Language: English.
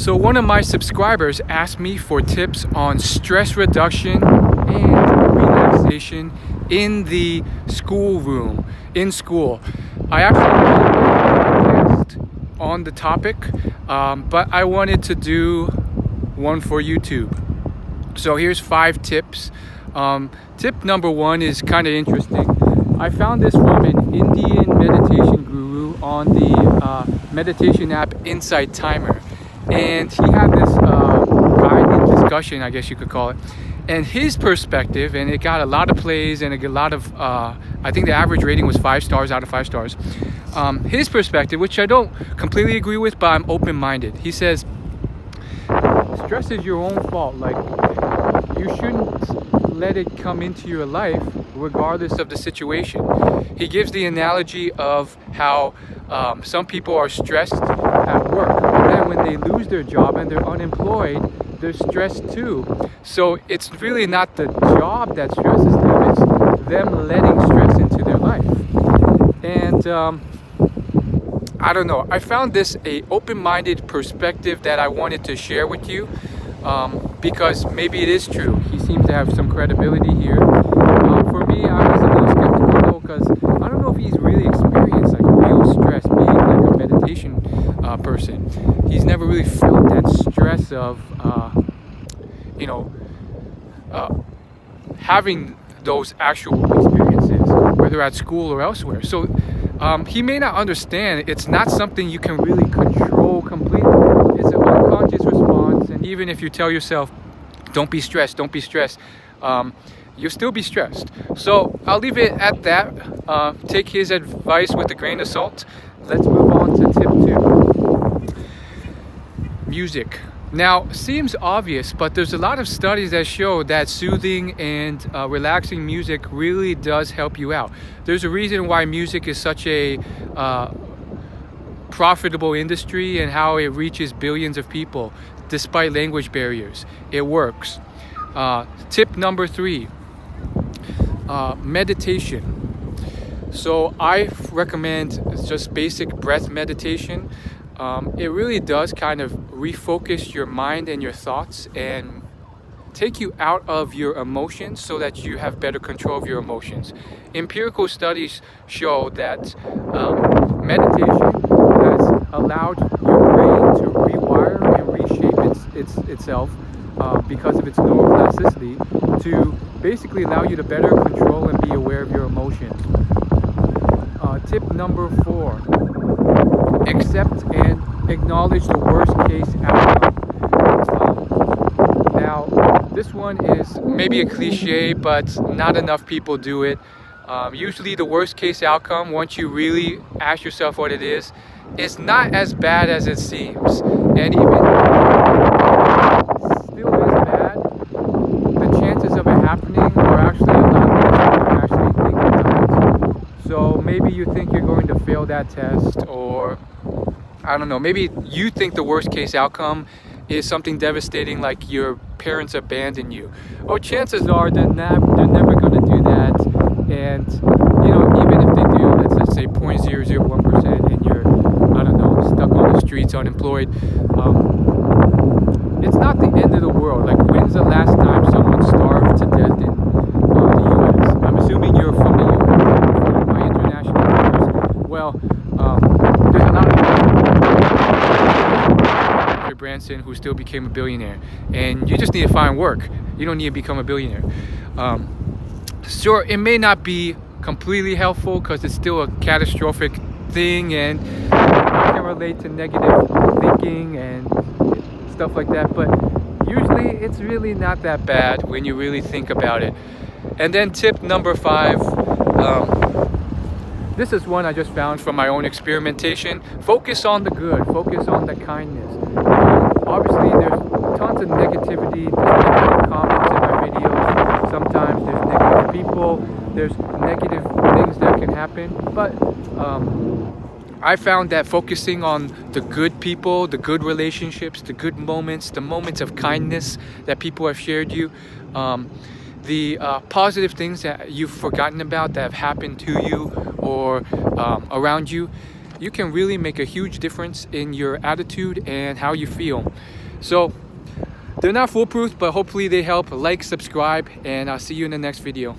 So one of my subscribers asked me for tips on stress reduction and relaxation in the schoolroom, in school. I actually made a podcast on the topic, but I wanted to do one for YouTube. So here's 5 tips. Tip number 1 is kind of interesting. I found this from an Indian meditation guru on the meditation app Insight Timer. And he had this guided discussion, I guess you could call it. And his perspective, and it got a lot of plays and a lot of, I think the average rating was 5 stars out of 5 stars. His perspective, which I don't completely agree with, but I'm open-minded. He says, stress is your own fault. Like, you shouldn't let it come into your life regardless of the situation. He gives the analogy of how some people are stressed at work, and then when they lose their job and they're unemployed, they're stressed too. So it's really not the job that stresses them, it's them letting stress into their life. And I don't know, I found this a open-minded perspective that I wanted to share with you, because maybe it is true. He seems to have some credibility here. For me, I was a little skeptical though, because I don't know if he's really experienced like real stress, being like a meditation person. He's never really felt that stress of having those actual experiences, whether at school or elsewhere. So he may not understand. It's not something you can really control completely. It's an unconscious response, and even if you tell yourself, don't be stressed, don't be stressed, you'll still be stressed. So I'll leave it at that. Take his advice with a grain of salt. Let's move on to tip 2. Music. Now, seems obvious, but there's a lot of studies that show that soothing and relaxing music really does help you out. There's a reason why music is such a profitable industry and how it reaches billions of people despite language barriers. It works. Tip number 3, meditation. So I recommend just basic breath meditation. It really does kind of refocus your mind and your thoughts and take you out of your emotions so that you have better control of your emotions. Empirical studies show that meditation has allowed your brain to rewire and reshape itself because of its neuroplasticity to basically allow you to better control and be aware of your emotions. Tip number 4. Accept and acknowledge the worst case outcome. Now, this one is maybe a cliche, but not enough people do it. Usually the worst case outcome, once you really ask yourself what it is, it's not as bad as it seems. And even still is bad, the chances of it happening are actually a lot less than you actually think about. So maybe you think you're going to fail that test, or I don't know, maybe you think the worst case outcome is something devastating like your parents abandon you. Oh, chances are they're never going to do that. And, even if they do, let's just say 0.001% and you're, I don't know, stuck on the streets, unemployed, it's not the end of the world. Like, when's the last time someone starved to death in the U.S.? I'm assuming you're from the U.S. for my international viewers. Well, there's a lot of Branson who still became a billionaire, and you just need to find work. You don't need to become a billionaire. Sure, it may not be completely helpful because it's still a catastrophic thing, and I can relate to negative thinking and stuff like that, but usually it's really not that bad when you really think about it. And then tip number 5, this is one I just found from my own experimentation. Focus on the good, focus on the kindness. Obviously there's tons of negativity, there's negative comments in my videos, sometimes there's negative people, there's negative things that can happen, but I found that focusing on the good people, the good relationships, the good moments, the moments of kindness that people have shared you, the positive things that you've forgotten about that have happened to you or around you, you can really make a huge difference in your attitude and how you feel. So they're not foolproof, but hopefully they help. Like, subscribe, and I'll see you in the next video.